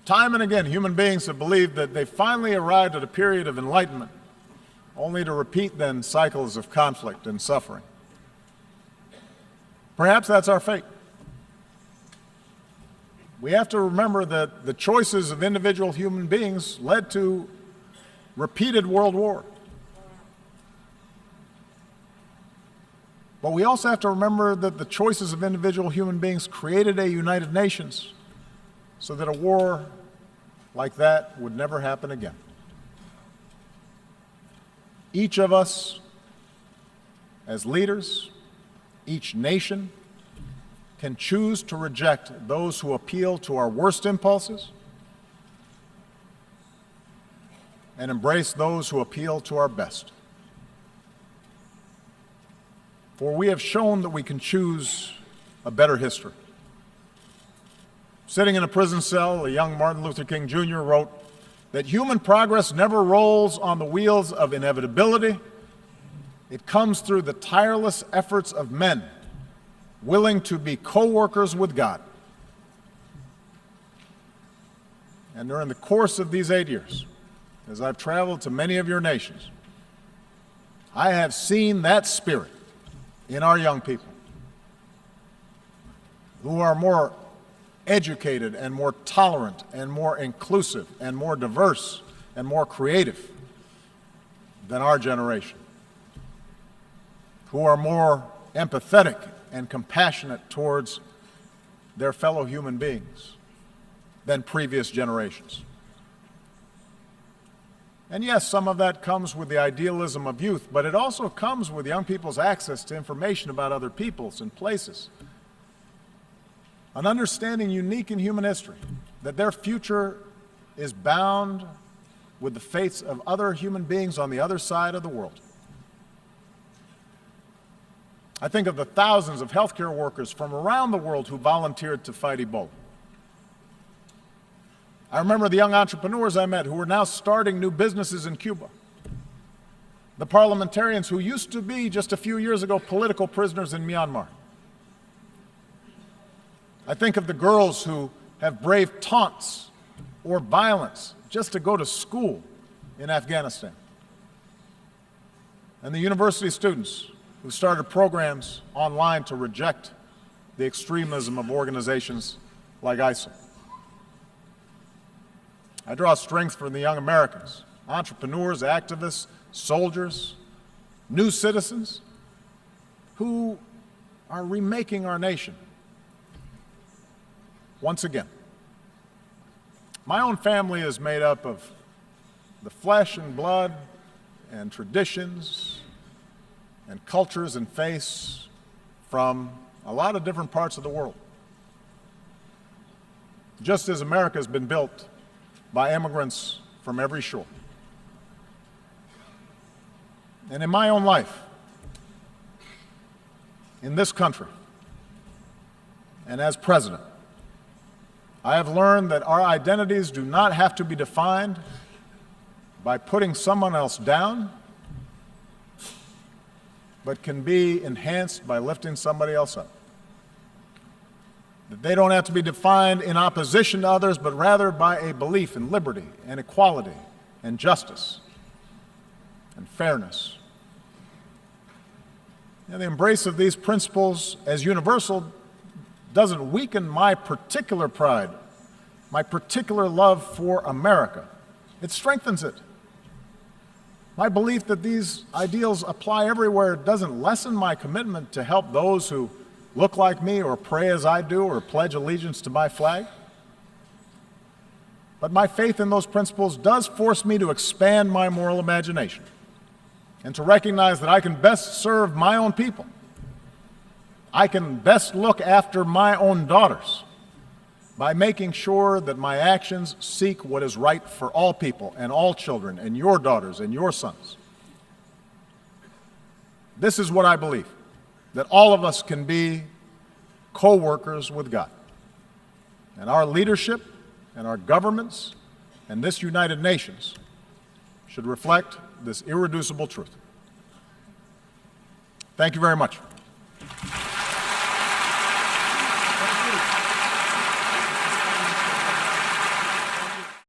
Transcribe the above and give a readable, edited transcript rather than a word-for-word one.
Time and again, human beings have believed that they finally arrived at a period of enlightenment, only to repeat then cycles of conflict and suffering. Perhaps that's our fate. We have to remember that the choices of individual human beings led to repeated world war. But we also have to remember that the choices of individual human beings created a United Nations so that a war like that would never happen again. Each of us, as leaders, each nation, can choose to reject those who appeal to our worst impulses and embrace those who appeal to our best. For we have shown that we can choose a better history. Sitting in a prison cell, a young Martin Luther King Jr. wrote that human progress never rolls on the wheels of inevitability. It comes through the tireless efforts of men willing to be co-workers with God. And during the course of these 8 years, as I've traveled to many of your nations, I have seen that spirit in our young people, who are more educated and more tolerant and more inclusive and more diverse and more creative than our generation, who are more empathetic and compassionate towards their fellow human beings than previous generations. And yes, some of that comes with the idealism of youth, but it also comes with young people's access to information about other peoples and places. An understanding unique in human history, that their future is bound with the fates of other human beings on the other side of the world. I think of the thousands of healthcare workers from around the world who volunteered to fight Ebola. I remember the young entrepreneurs I met who are now starting new businesses in Cuba. The parliamentarians who used to be, just a few years ago, political prisoners in Myanmar. I think of the girls who have braved taunts or violence just to go to school in Afghanistan. And the university students who started programs online to reject the extremism of organizations like ISIL. I draw strength from the young Americans, entrepreneurs, activists, soldiers, new citizens who are remaking our nation once again. My own family is made up of the flesh and blood and traditions and cultures and faiths from a lot of different parts of the world. Just as America has been built by immigrants from every shore. And in my own life, in this country, and as president, I have learned that our identities do not have to be defined by putting someone else down, but can be enhanced by lifting somebody else up. That they don't have to be defined in opposition to others, but rather by a belief in liberty and equality and justice and fairness. And the embrace of these principles as universal doesn't weaken my particular pride, my particular love for America. It strengthens it. My belief that these ideals apply everywhere doesn't lessen my commitment to help those who look like me or pray as I do or pledge allegiance to my flag. But my faith in those principles does force me to expand my moral imagination and to recognize that I can best serve my own people. I can best look after my own daughters by making sure that my actions seek what is right for all people and all children and your daughters and your sons. This is what I believe, that all of us can be co-workers with God. And our leadership and our governments and this United Nations should reflect this irreducible truth. Thank you very much.